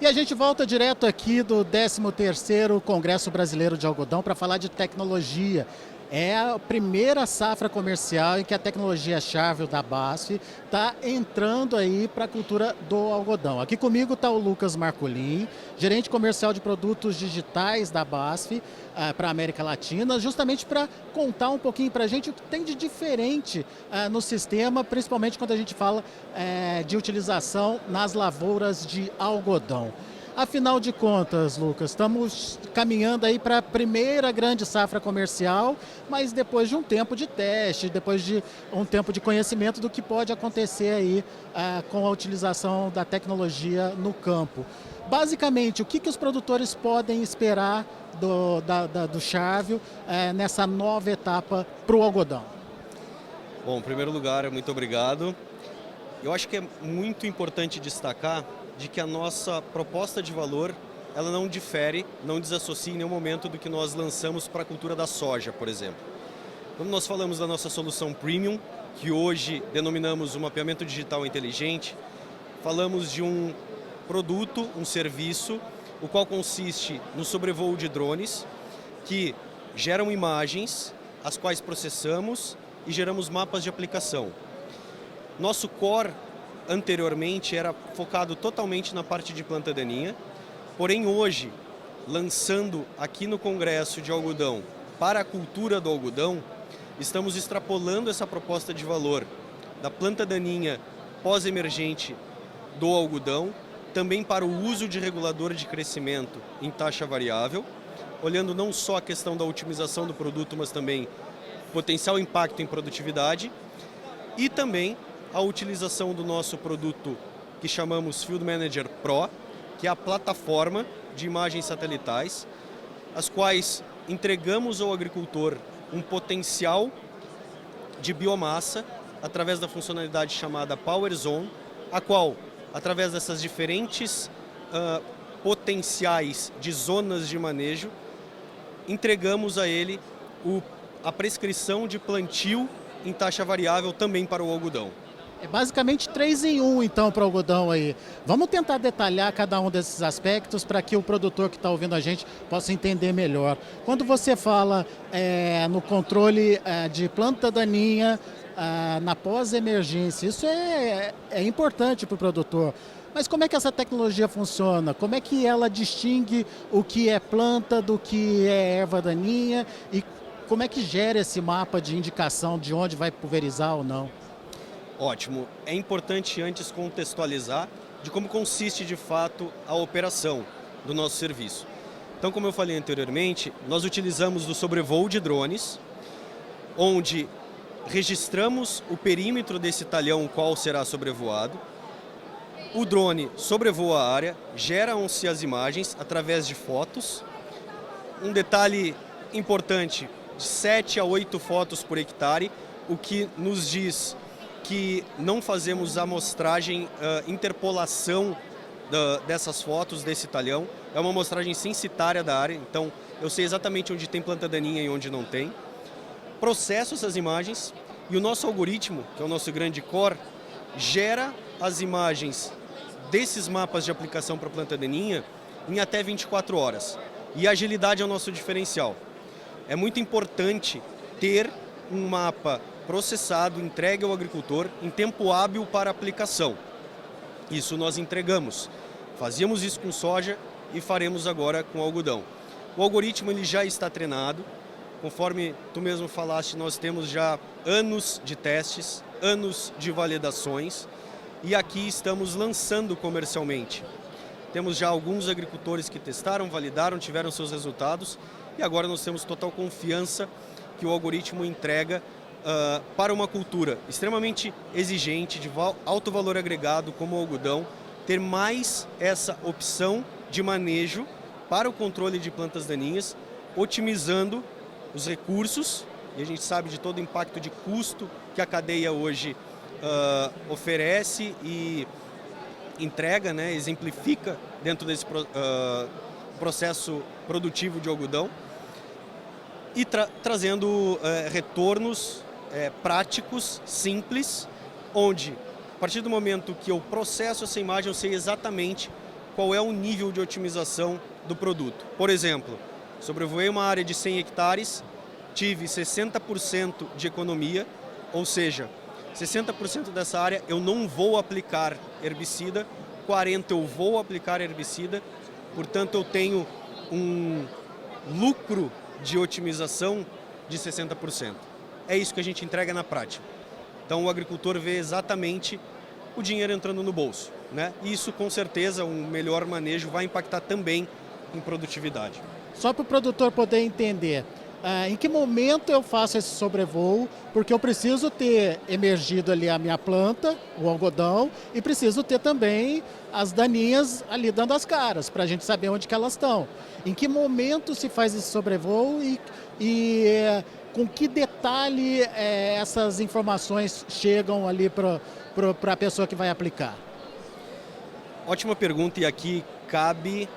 E a gente volta direto aqui do 13º Congresso Brasileiro de Algodão para falar de tecnologia. É a primeira safra comercial em que a tecnologia-chave da BASF está entrando aí para a cultura do algodão. Aqui comigo está o Lucas Marcolin, gerente comercial de produtos digitais da BASF para a América Latina, justamente para contar um pouquinho para a gente o que tem de diferente no sistema, principalmente quando a gente fala de utilização nas lavouras de algodão. Afinal de contas, Lucas, estamos caminhando aí para a primeira grande safra comercial, mas depois de um tempo de teste, depois de um tempo de conhecimento do que pode acontecer aí com a utilização da tecnologia no campo. Basicamente, o que os produtores podem esperar do chávio nessa nova etapa para o algodão? Bom, em primeiro lugar, muito obrigado. Eu acho que é muito importante destacar de que a nossa proposta de valor, ela não difere, não desassocia em nenhum momento do que nós lançamos para a cultura da soja, por exemplo. Quando nós falamos da nossa solução Premium, que hoje denominamos o mapeamento digital inteligente, falamos de um produto, um serviço, o qual consiste no sobrevoo de drones, que geram imagens, as quais processamos e geramos mapas de aplicação. Nosso core anteriormente era focado totalmente na parte de planta daninha, porém hoje, lançando aqui no Congresso de Algodão para a cultura do algodão, estamos extrapolando essa proposta de valor da planta daninha pós-emergente do algodão, também para o uso de regulador de crescimento em taxa variável, olhando não só a questão da otimização do produto, mas também potencial impacto em produtividade e também a utilização do nosso produto que chamamos Field Manager Pro, que é a plataforma de imagens satelitais, as quais entregamos ao agricultor um potencial de biomassa através da funcionalidade chamada Power Zone, a qual, através dessas diferentes potenciais de zonas de manejo, entregamos a ele a prescrição de plantio em taxa variável também para o algodão. É basicamente 3 em 1, então, para o algodão aí. Vamos tentar detalhar cada um desses aspectos para que o produtor que está ouvindo a gente possa entender melhor. Quando você fala no controle de planta daninha na pós-emergência, isso é importante para o produtor. Mas como é que essa tecnologia funciona? Como é que ela distingue o que é planta do que é erva daninha? E como é que gera esse mapa de indicação de onde vai pulverizar ou não? Ótimo. É importante antes contextualizar de como consiste de fato a operação do nosso serviço. Então, como eu falei anteriormente, nós utilizamos o sobrevoo de drones, onde registramos o perímetro desse talhão qual será sobrevoado. O drone sobrevoa a área, geram-se as imagens através de fotos. Um detalhe importante, de 7 a 8 fotos por hectare, o que nos diz que não fazemos amostragem, interpolação dessas fotos, desse talhão. É uma amostragem censitária da área, então eu sei exatamente onde tem planta daninha e onde não tem. Processo essas imagens e o nosso algoritmo, que é o nosso grande core, gera as imagens desses mapas de aplicação para planta daninha em até 24 horas. E a agilidade é o nosso diferencial. É muito importante ter um mapa processado, entregue ao agricultor em tempo hábil para aplicação. Isso nós entregamos. Fazíamos isso com soja e faremos agora com algodão. O algoritmo ele já está treinado. Conforme tu mesmo falaste, nós temos já anos de testes, anos de validações e aqui estamos lançando comercialmente. Temos já alguns agricultores que testaram, validaram, tiveram seus resultados e agora nós temos total confiança que o algoritmo entrega para uma cultura extremamente exigente, de alto valor agregado como o algodão, ter mais essa opção de manejo para o controle de plantas daninhas, otimizando os recursos, e a gente sabe de todo o impacto de custo que a cadeia hoje oferece e entrega, né, exemplifica dentro desse processo produtivo de algodão, e trazendo retornos práticos, simples, onde a partir do momento que eu processo essa imagem eu sei exatamente qual é o nível de otimização do produto. Por exemplo, sobrevoei uma área de 100 hectares, tive 60% de economia, ou seja, 60% dessa área eu não vou aplicar herbicida, 40% eu vou aplicar herbicida, portanto eu tenho um lucro de otimização de 60%. É isso que a gente entrega na prática. Então o agricultor vê exatamente o dinheiro entrando no bolso, né? E isso com certeza, um melhor manejo vai impactar também em produtividade. Só para o produtor poder entender, em que momento eu faço esse sobrevoo, porque eu preciso ter emergido ali a minha planta, o algodão, e preciso ter também as daninhas ali dando as caras, para a gente saber onde que elas estão. Em que momento se faz esse sobrevoo e com que detalhe essas informações chegam ali para a pessoa que vai aplicar? Ótima pergunta, e aqui cabe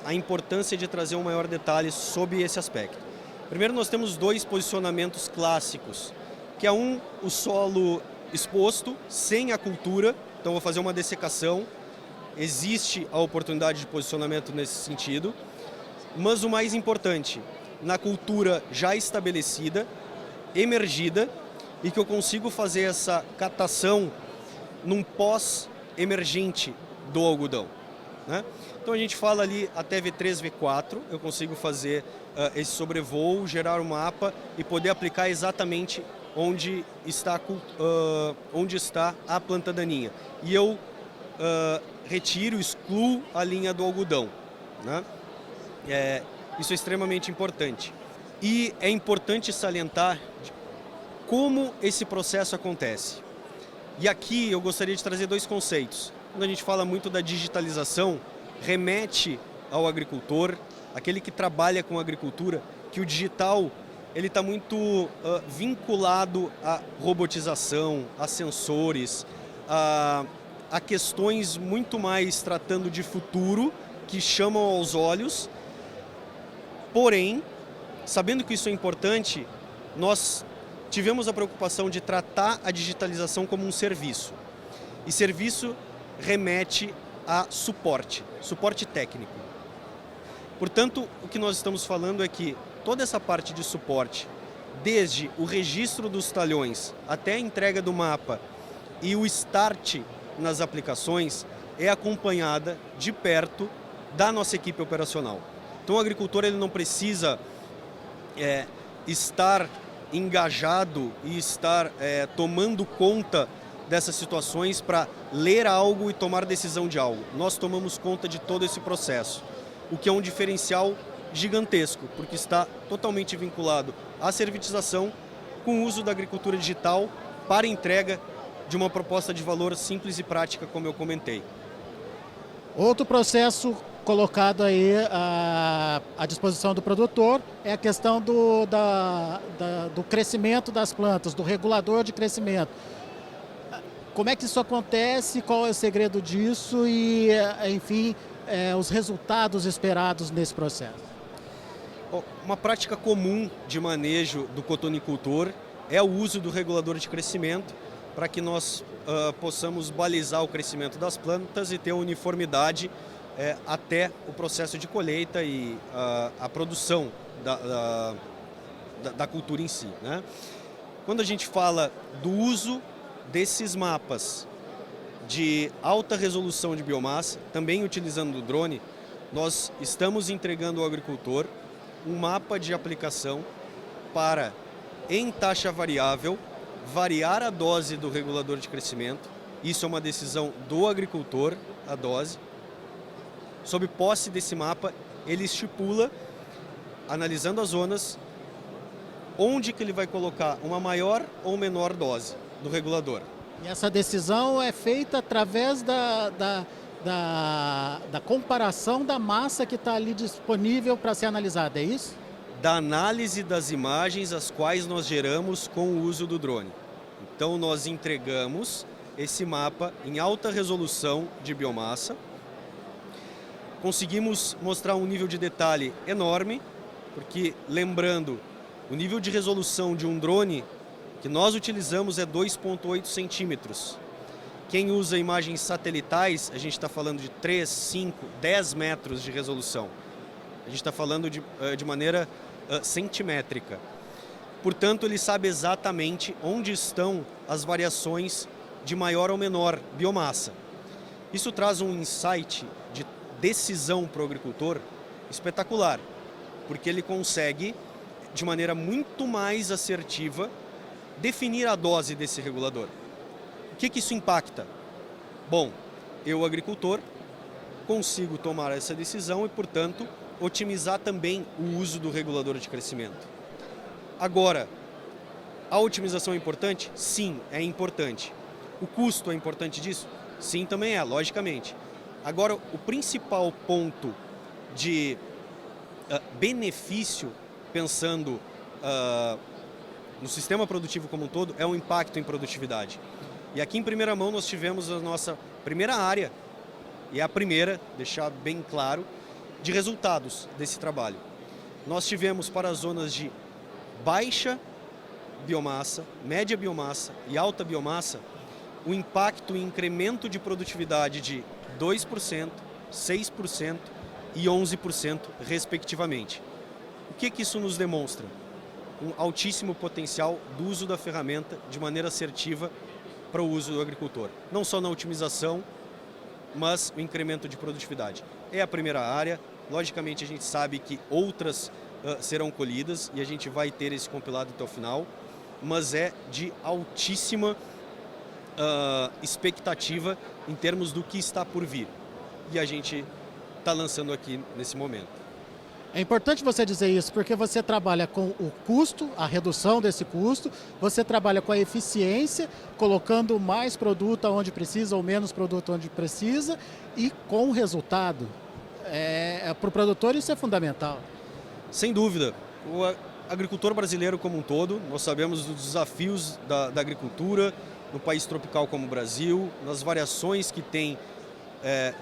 a importância de trazer um maior detalhe sobre esse aspecto. Primeiro, nós temos dois posicionamentos clássicos, que é o solo exposto, sem a cultura, então vou fazer uma dessecação, existe a oportunidade de posicionamento nesse sentido, mas o mais importante, na cultura já estabelecida, emergida, e que eu consigo fazer essa catação num pós-emergente do algodão, né? Então a gente fala ali até V3, V4, eu consigo fazer esse sobrevoo, gerar um mapa e poder aplicar exatamente onde está a planta daninha. E eu retiro, excluo a linha do algodão, né? Isso é extremamente importante. E é importante salientar como esse processo acontece. E aqui eu gostaria de trazer dois conceitos. Quando a gente fala muito da digitalização, remete ao agricultor, aquele que trabalha com agricultura, que o digital ele está muito vinculado à robotização, a sensores, a questões muito mais tratando de futuro, que chamam aos olhos. Porém, sabendo que isso é importante, nós tivemos a preocupação de tratar a digitalização como um serviço. E serviço remete a suporte técnico. Portanto, o que nós estamos falando é que toda essa parte de suporte, desde o registro dos talhões até a entrega do mapa e o start nas aplicações, é acompanhada de perto da nossa equipe operacional. Então o agricultor ele não precisa estar engajado e estar tomando conta dessas situações para ler algo e tomar decisão de algo. Nós tomamos conta de todo esse processo, o que é um diferencial gigantesco, porque está totalmente vinculado à servitização com o uso da agricultura digital para entrega de uma proposta de valor simples e prática, como eu comentei. Outro processo colocado aí à disposição do produtor é a questão do crescimento das plantas, do regulador de crescimento. Como é que isso acontece, qual é o segredo disso e, enfim, os resultados esperados nesse processo? Uma prática comum de manejo do cotonicultor é o uso do regulador de crescimento para que nós possamos balizar o crescimento das plantas e ter uniformidade até o processo de colheita e a produção da cultura em si, né? Quando a gente fala do uso desses mapas de alta resolução de biomassa, também utilizando o drone, nós estamos entregando ao agricultor um mapa de aplicação para, em taxa variável, variar a dose do regulador de crescimento. Isso é uma decisão do agricultor, a dose. Sob posse desse mapa, ele estipula, analisando as zonas, onde que ele vai colocar uma maior ou menor dose do regulador. E essa decisão é feita através da comparação da massa que está ali disponível para ser analisada, é isso? Da análise das imagens as quais nós geramos com o uso do drone. Então nós entregamos esse mapa em alta resolução de biomassa, conseguimos mostrar um nível de detalhe enorme, porque, lembrando, o nível de resolução de um drone que nós utilizamos é 2,8 centímetros. Quem usa imagens satelitais, a gente está falando de 3, 5, 10 metros de resolução. A gente está falando de maneira centimétrica. Portanto, ele sabe exatamente onde estão as variações de maior ou menor biomassa. Isso traz um insight de decisão para o agricultor espetacular, porque ele consegue, de maneira muito mais assertiva, definir a dose desse regulador. O que isso impacta? Bom, eu, agricultor, consigo tomar essa decisão e, portanto, otimizar também o uso do regulador de crescimento. Agora, a otimização é importante? Sim, é importante. O custo é importante disso? Sim, também é, logicamente. Agora, o principal ponto de benefício, pensando no sistema produtivo como um todo, é o impacto em produtividade. E aqui em primeira mão nós tivemos a nossa primeira área, e é a primeira, deixar bem claro, de resultados desse trabalho. Nós tivemos para as zonas de baixa biomassa, média biomassa e alta biomassa, o impacto em incremento de produtividade de 2%, 6% e 11%, respectivamente. O que isso nos demonstra? Um altíssimo potencial do uso da ferramenta de maneira assertiva para o uso do agricultor. Não só na otimização, mas o incremento de produtividade. É a primeira área, logicamente a gente sabe que outras serão colhidas e a gente vai ter esse compilado até o final, mas é de altíssima expectativa em termos do que está por vir. E a gente está lançando aqui nesse momento. É importante você dizer isso, porque você trabalha com o custo, a redução desse custo, você trabalha com a eficiência, colocando mais produto onde precisa ou menos produto onde precisa, e com o resultado. Para o produtor isso é fundamental. Sem dúvida. O agricultor brasileiro como um todo, nós sabemos dos desafios da agricultura no país tropical como o Brasil, nas variações que tem,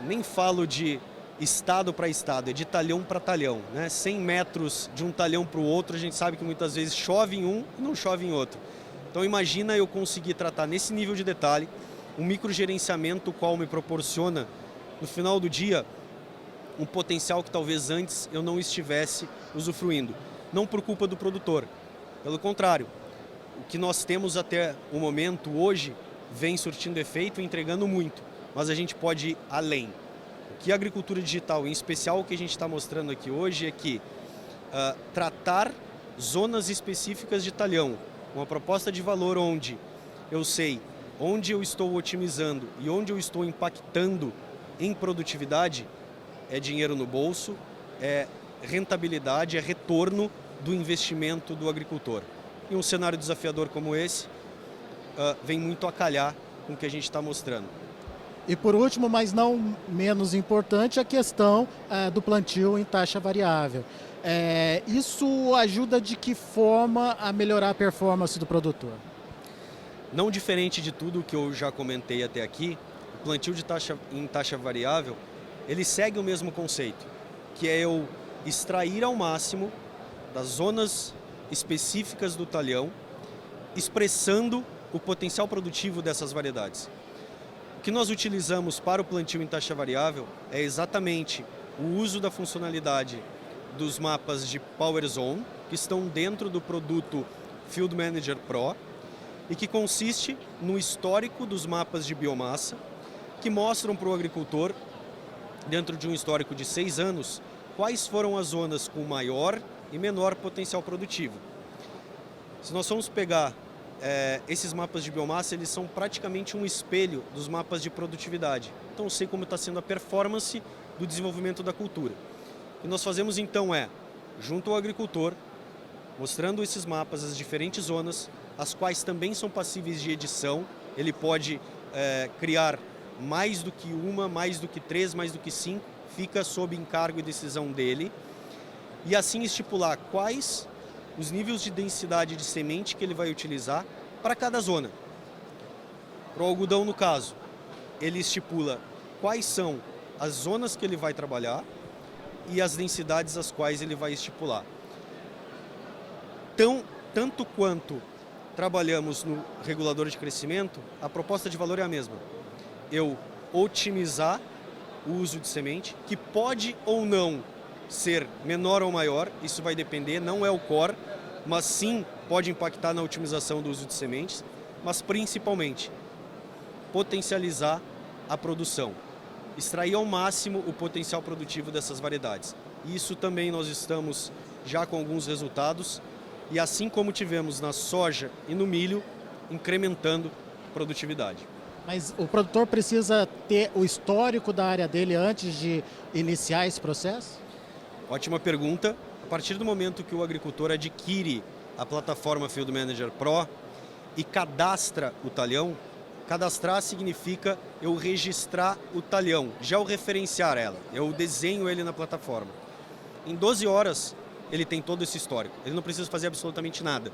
nem falo de estado para estado, é de talhão para talhão, né? 100 metros de um talhão para o outro, a gente sabe que muitas vezes chove em um e não chove em outro. Então imagina eu conseguir tratar nesse nível de detalhe, um microgerenciamento qual me proporciona, no final do dia, um potencial que talvez antes eu não estivesse usufruindo. Não por culpa do produtor, pelo contrário, o que nós temos até o momento hoje vem surtindo efeito e entregando muito, mas a gente pode ir além. O que a agricultura digital, em especial o que a gente está mostrando aqui hoje, é que tratar zonas específicas de talhão, uma proposta de valor onde eu sei onde eu estou otimizando e onde eu estou impactando em produtividade, é dinheiro no bolso, é rentabilidade, é retorno do investimento do agricultor. E um cenário desafiador como esse vem muito a calhar com o que a gente está mostrando. E por último, mas não menos importante, a questão do plantio em taxa variável. Isso ajuda de que forma a melhorar a performance do produtor? Não diferente de tudo que eu já comentei até aqui, o plantio em taxa variável, ele segue o mesmo conceito, que é eu extrair ao máximo das zonas específicas do talhão, expressando o potencial produtivo dessas variedades. O que nós utilizamos para o plantio em taxa variável é exatamente o uso da funcionalidade dos mapas de Power Zone, que estão dentro do produto Field Manager Pro, e que consiste no histórico dos mapas de biomassa, que mostram para o agricultor, dentro de um histórico de 6 anos, quais foram as zonas com maior e menor potencial produtivo. Se nós formos pegar esses mapas de biomassa, eles são praticamente um espelho dos mapas de produtividade. Então eu sei como está sendo a performance do desenvolvimento da cultura. O que nós fazemos então junto ao agricultor, mostrando esses mapas, as diferentes zonas, as quais também são passíveis de edição. Ele pode criar mais do que uma, mais do que 3, mais do que 5, fica sob encargo e decisão dele. E assim estipular quais os níveis de densidade de semente que ele vai utilizar para cada zona. Para o algodão, no caso, ele estipula quais são as zonas que ele vai trabalhar e as densidades as quais ele vai estipular. Então, tanto quanto trabalhamos no regulador de crescimento, a proposta de valor é a mesma. eu otimizar o uso de semente, que pode ou não ser menor ou maior, isso vai depender, não é o core, mas sim pode impactar na otimização do uso de sementes, mas principalmente potencializar a produção, extrair ao máximo o potencial produtivo dessas variedades. Isso também nós estamos já com alguns resultados e assim como tivemos na soja e no milho, incrementando produtividade. Mas o produtor precisa ter o histórico da área dele antes de iniciar esse processo? Ótima pergunta. A partir do momento que o agricultor adquire a plataforma Field Manager Pro e cadastra o talhão, cadastrar significa eu registrar o talhão, já o referenciar ela, eu desenho ele na plataforma. Em 12 horas ele tem todo esse histórico, ele não precisa fazer absolutamente nada.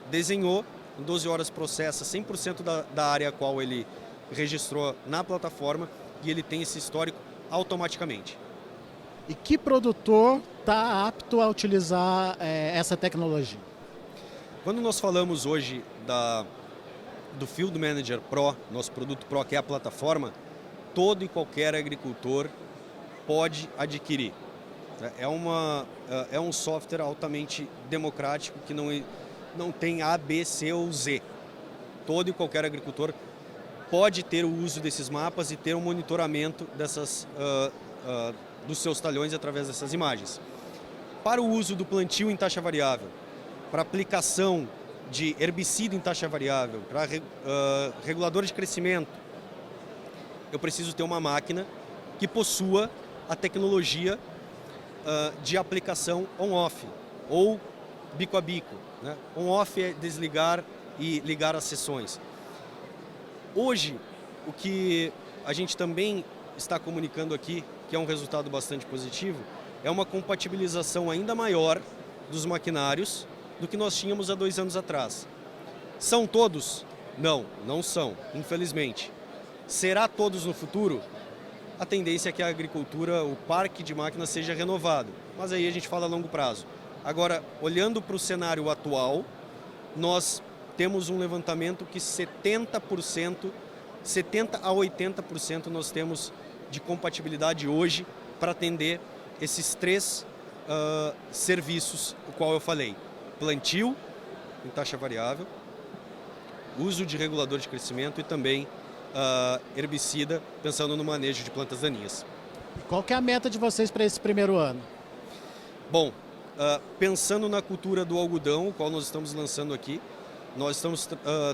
Desenhou, em 12 horas processa 100% da área a qual ele registrou na plataforma e ele tem esse histórico automaticamente. E que produtor está apto a utilizar essa tecnologia? Quando nós falamos hoje do Field Manager Pro, nosso produto Pro, que é a plataforma, todo e qualquer agricultor pode adquirir. É um software altamente democrático que não tem A, B, C ou Z. Todo e qualquer agricultor pode ter o uso desses mapas e ter um monitoramento dos seus talhões através dessas imagens. Para o uso do plantio em taxa variável, para aplicação de herbicida em taxa variável, para regulador de crescimento, eu preciso ter uma máquina que possua a tecnologia de aplicação on-off ou bico a bico. Né? On-off é desligar e ligar as seções. Hoje, o que a gente também está comunicando aqui, que é um resultado bastante positivo, é uma compatibilização ainda maior dos maquinários do que nós tínhamos há 2 anos atrás. São todos? Não, não são, infelizmente. Será todos no futuro? A tendência é que a agricultura, o parque de máquinas seja renovado, mas aí a gente fala a longo prazo. Agora, olhando para o cenário atual, nós temos um levantamento que 70% a 80% nós temos de compatibilidade hoje para atender esses 3 serviços, o qual eu falei. Plantio em taxa variável, uso de regulador de crescimento e também herbicida, pensando no manejo de plantas daninhas. Qual que é a meta de vocês para esse primeiro ano? Bom, pensando na cultura do algodão, o qual nós estamos lançando aqui, nós estamos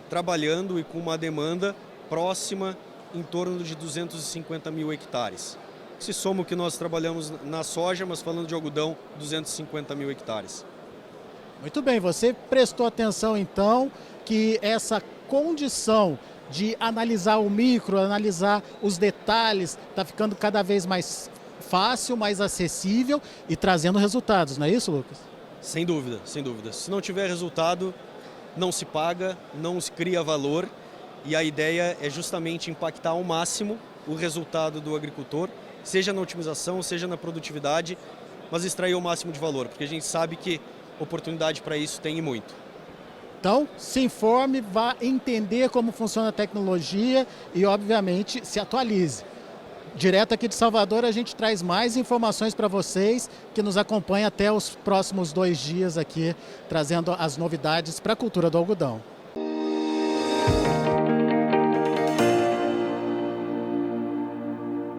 trabalhando e com uma demanda próxima em torno de 250 mil hectares. Se soma o que nós trabalhamos na soja, mas falando de algodão, 250 mil hectares. Muito bem, você prestou atenção então que essa condição de analisar o micro, analisar os detalhes, está ficando cada vez mais fácil, mais acessível e trazendo resultados, não é isso, Lucas? Sem dúvida, sem dúvida. Se não tiver resultado, não se paga, não se cria valor e a ideia é justamente impactar ao máximo o resultado do agricultor, seja na otimização, seja na produtividade, mas extrair o máximo de valor, porque a gente sabe que oportunidade para isso tem e muito. Então, se informe, vá entender como funciona a tecnologia e, obviamente, se atualize. Direto aqui de Salvador, a gente traz mais informações para vocês que nos acompanham até os próximos 2 dias aqui, trazendo as novidades para a cultura do algodão.